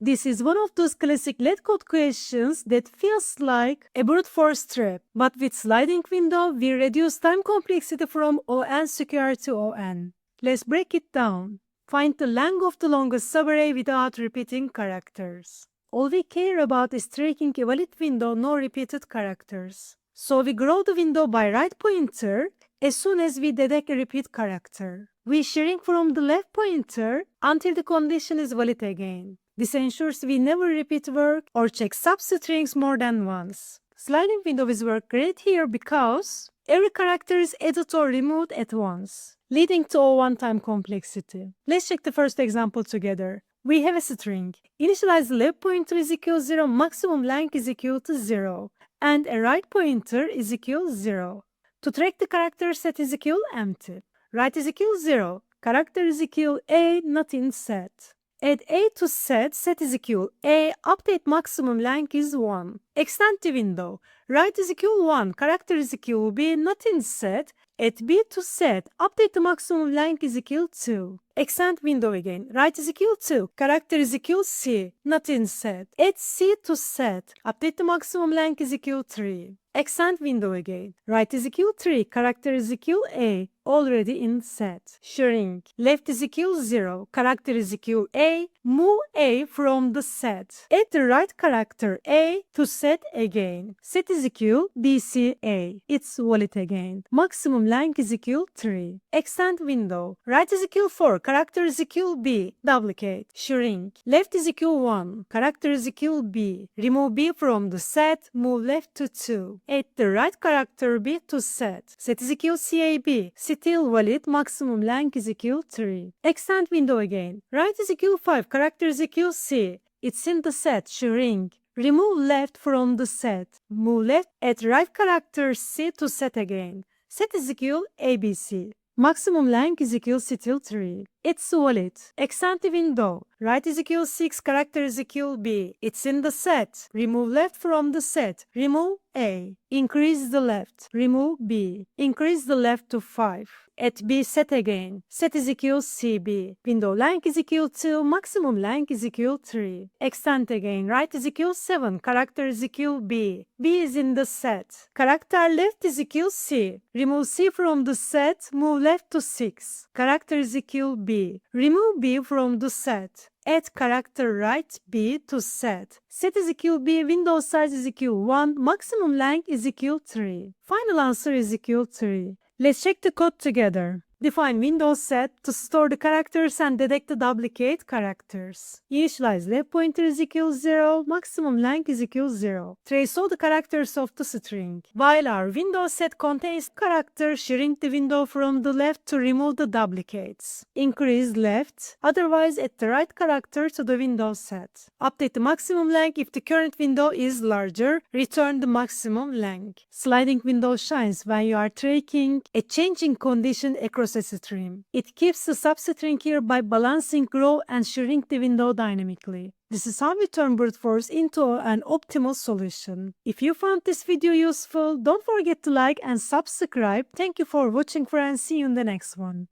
This is one of those classic Leetcode questions that feels like a brute force trap. But with sliding window, we reduce time complexity from O(n) squared to O(n). Let's break it down. Find the length of the longest subarray without repeating characters. All we care about is tracking a valid window, no repeated characters. So we grow the window by right pointer as soon as we detect a repeat character. We shrink from the left pointer until the condition is valid again. This ensures we never repeat work or check substrings more than once. Sliding windows work great here because every character is added or removed at once, leading to O(n) time complexity. Let's check the first example together. We have a string. Initialize left pointer is equal 0, maximum length is equal to 0, and a right pointer is equal 0. To track the character, set is equal empty. Right is equal 0, character is equal a, not in set. Add a to set, set is equal a, update maximum length is 1. Extend the window. Right is equal 1, character is equal b, not in set. Add b to set, update the maximum length is equal 2. Extend window again. Right is equal 2, character is equal c, not in set. Add c to set, update the maximum length is equal 3. Extend window again. Right is equal 3, character is equal a, already in set. Shrink. Left is equal 0, character is equal a, move a from the set. Add the right character a to set again. Set is equal bca, it's valid again. Maximum length is equal 3. Extend window. Right is equal 4, character is equal b, duplicate. Shrink. Left is equal 1, character is equal b. Remove b from the set, move left to 2. Add the right character b to set. Set is equal cab, still valid, maximum length is equal 3. Extend window again. Right is equal 5, character is equal c. It's in the set, shrink. Remove left from the set. Move left, add right character c to set again. Set is equal abc. Maximum length is equal still 3. It's valid. Extend the window. Right is equal 6, character is equal b. It's in the set. Remove left from the set. Remove a. Increase the left. Remove b. Increase the left to 5. Add b set again. Set is equal cb. Window length is equal 2. Maximum length is equal 3. Extend again. Right is equal 7. Character is equal b. b is in the set. Character left is equal c. Remove c from the set. Move left to 6. Character is equal b. Remove b from the set. Add character right b to set. Set is equal b, window size is equal 1, maximum length is equal 3. Final answer is equal 3. Let's check the code together. Define Windows set to store the characters and detect the duplicate characters. Initialize left pointer is equal 0, maximum length is equal 0. Trace all the characters of the string. While our Windows set contains character, shrink the window from the left to remove the duplicates. Increase left, otherwise add the right character to the Windows set. Update the maximum length if the current window is larger, return the maximum length. Sliding window shines when you are tracking a changing condition across a string. It keeps the substring here by balancing grow and shrink the window dynamically. This is how we turn brute force into an optimal solution. If you found this video useful, don't forget to like and subscribe. Thank you for watching, friends. See you in the next one.